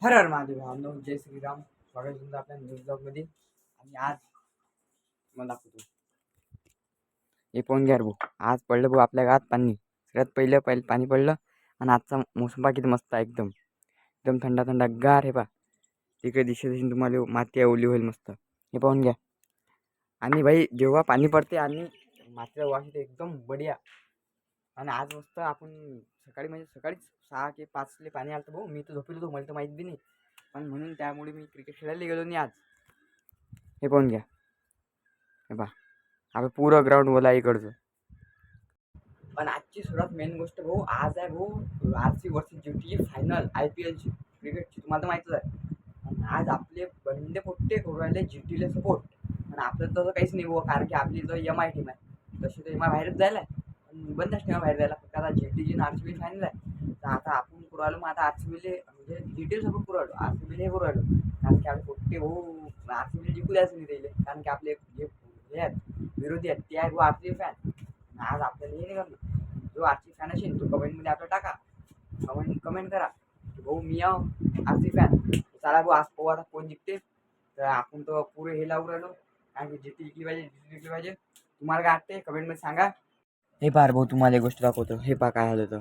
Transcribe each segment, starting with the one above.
हर हर महादेव भावनो जय श्रीराम. स्वागत तुमचं आपल्या न्यूज ब्लॉगमध्ये. आणि आज मला दाखवतो हे पाहून घ्या रे भाऊ. आज पडलं भाऊ आपल्या गावात पाणी. सगळ्यात पहिलं पाणी पडलं. आणि आजचा मोसम पहा किती मस्त आहे. एकदम एकदम थंडा थंडा गार आहे पहा. तिकडे दिशेने तुम्हाला माती ओली होईल मस्त. हे पाहून घ्या. आणि भाई जेव्हा पाणी पडते आणि मातीचा वास येते एकदम बढिया. आणि आज मस्त आपण सकाळी म्हणजे सकाळीच 6 की 5 पाणी आलं भाऊ. मी तर झोपेलो होतो, मला तर माहीत बी नाही. पण म्हणून त्यामुळे मी क्रिकेट खेळायला गेलो नाही आज. हे पाहून घ्या. हे पहा आपलं पुरं ग्राउंड ओला इकडचं. पण आजची सर्वात मेन गोष्ट भाऊ, आज आहे भाऊ RC वर्सेस GT फायनल IPLची क्रिकेटची. तुम्हाला तर माहीतच आहे. आणि आज आपले बंदे पोट्टे करू राहिले GTला सपोर्ट. आणि आपलं तसं काहीच नाही भाऊ, कारण की आपली जो MI टीम आहे तशी तर MI बाहेरच जायला आहे. बंदच टीम बाहेर जायला. फक्त आता GTची आणि RCB फायनल आहे. तर आता आपण करू राहिलो. मग आता RCBले म्हणजे GTला सपोर्ट करू राहिलो, RCBला हे करू राहिलो. कारण की आपले पोट्टे भाऊ RCBला जिंकू द्यायचं नाही त्याला. कारण की आपले जे हे आहेत विरोधी आहेत ते आहे भाऊ RCB फॅन. आज आपल्याला हे नाही करणार. जो RCB फॅन असेल तो कमेंटमध्ये आपलं टाका. कमेंट करा की भाऊ मी आहो RCB फॅन. चला भाऊ आज पाहू आता कोण जिंकते. तर आपण तर पुरे हे लावून राहिलो. कारण की GT जिंकली पाहिजे, GT जिंकली पाहिजे. तुम्हाला काय वाटते कमेंटमध्ये सांगा. हे पहा भाऊ, तुम्हाला एक गोष्ट दाखवतो. हे पहा काय झालं तर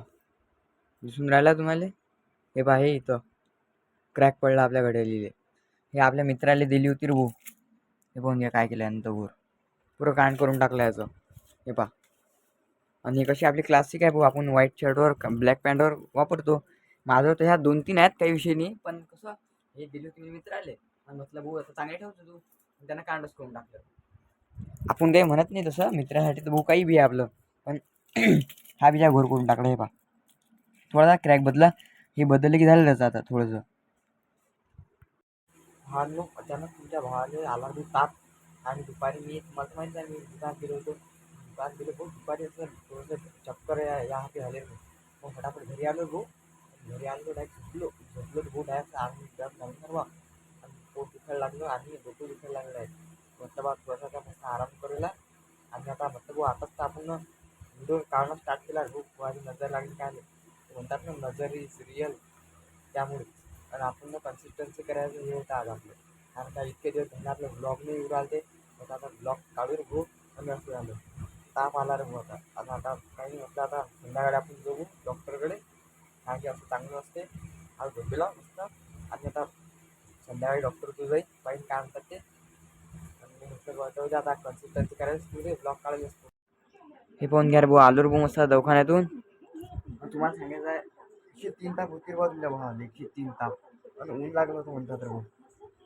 दिसून राहिला तुम्हाला. हे पहा हे इथं क्रॅक पडला आपल्या घड्याळीले. हे आपल्या मित्राला दिली होती रे भाऊ. हे पाहून घ्या काय केलं यानंतर पुरं कांड करून टाकलं याचं. हे पहा. आणि कशी आपली क्लासिक आहे भाऊ. आपण व्हाईट शर्टवर ब्लॅक पॅन्टवर वापरतो. माझं तर ह्या 2-3 आहेत, काही विषय नाही. पण कसं हे दिली होती मी मित्राले. आणि म्हटलं भाऊ असं चांगले ठेवतो तू. त्यांना कांडच करून टाकलं. आपण काही म्हणत नाही तसं, मित्रासाठी तर भाऊ काही बी आहे आपलं. पण हा बिजा घोर करून टाकला. हे पहा थोडासा क्रॅक बदला. हे बदललं की झालं त्याचं आता थोडंसं. भावांनो, अचानक तुमच्या भावाने आला मी ताप. आणि दुपारी मी तुम्हाला माहीत आहे मी दुकानात गेलो होतो. दुकानात गेलो भाऊ दुपारी असं थोडंसं चक्कर या हाती झाले. मग फटाफट घरी आलो भाऊ. घरी आलो डायरेक्ट झोपलो भाऊ. डायरेक्ट आम्ही दम लागून सर्व. आणि पोट दुखायला लागलं आणि डोकं दुखायला लागलं आहे. म्हटलं बा थोडासा काय मस्त आराम करूया. आणि आता म्हटलं भाऊ आताच तर आपण व्हिडिओ काढणं स्टार्ट केला भाऊ. माझी नजर लागली काय नाही म्हणतात ना, नजर इज रिअल. त्यामुळे आणि आपण कन्सिस्टन्सी करायचं हे होतं आज आपलं. कारण का इतके दिवस झाले आपलं ब्लॉग नाही येऊ राहिले. तर आता ब्लॉग काढून भाऊ आणि असं झालं. ताप आला रे भाऊ आता. आता काही म्हटलं आता संध्याकाळी आपण जाऊ डॉक्टरकडे. कारण की असं चांगलं असते. आज झोपेला मस्त. आणि आता संध्याकाळी डॉक्टर तू जाईल पाहिजे काय म्हणतात ते. आणि म्हटलं आता कन्सिस्टन्सी करायचं पुढे ब्लॉग काढायला असतो. हे पाहून घ्या रे भाऊ, आलो रे भाऊ मस्त दवाखान्यातून. तुम्हाला सांगायचं आहे 103 ताप होती बा तुमच्या भावाला. 103 ताप. पण ऊन लागलं होतं म्हणतात रे भाऊ.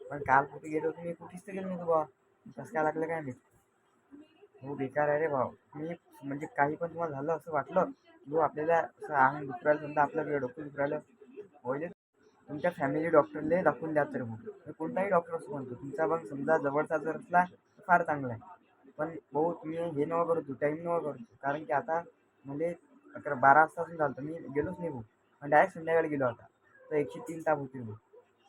पण काल कुठे गेलो होतो मी, कुठेच तर गेलो नव्हतो बा. कसं काय लागलं काय नाही. हो बेकार आहे रे भाऊ. मी म्हणजे काही पण तुम्हाला झालं असं वाटलं जो आपल्याला असं अंग दुखरायला समजा आपलं डोकं दुखरायलं होईल तुमच्या फॅमिली डॉक्टरला दाखवून द्या तर भाऊ. कोणताही डॉक्टर असं म्हणतो तुमचा मग समजा जवळचा जर असला तर फार चांगला आहे. पण भाऊ तुम्ही हे नवं करतो, टाईम नवं करतो. कारण की आता म्हणजे 11-12 वाजतापासून झालं मी गेलोच नाही भाऊ. पण डायरेक्ट संध्याकाळी गेलो आता. तर 103 ताप होती भाऊ.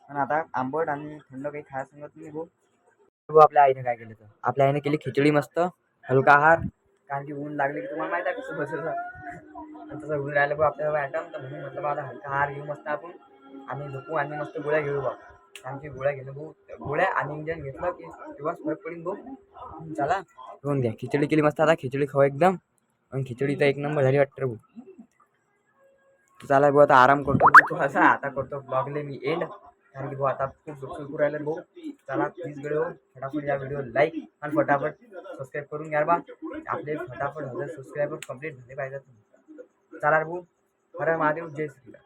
पण आता आंबट आणि थंड काही खायला सांगत नाही भाऊ. आपल्या आईने काय केलं तर आपल्या आईने केली खिचडी मस्त हलका आहार. कारण की ऊन लागले की तुम्हाला माहिती आहे कसं बसायचं. आणि तसं ऊन राहिलं बघ आपल्याला ॲटम. तर म्हणून म्हटलं बा आता हलका आहार घेऊ मस्त आपण. आणि झोपू आणि मस्त गोळ्या घेऊ बा. कारण की गोळ्या घेणं भाऊ, गोळ्या आणि इंजन घेतलं की तेव्हाच फरक पडेल भाऊ. चला घेऊन द्या. खिचडी केली मस्त. आता खिचडी खाऊ एकदम. आणि खिचडी तर एक नंबर झाली वाटतं भाऊ. चला भाऊ आता आराम करतो थोडासा. आता करतो ब्लॉगले मी एंड. कारण की भाऊ आता खूप डोकं राहिलं भाऊ. चला प्लीज व्हिडिओ फटाफट या व्हिडिओ लाईक आणि फटाफट सबस्क्राईब करून घ्या बा. आपले फटाफट 1000 सबस्क्रायबर कंप्लीट झाले पाहिजेत. चला रे भाऊ. हर हर महादेव, जय श्रीराम.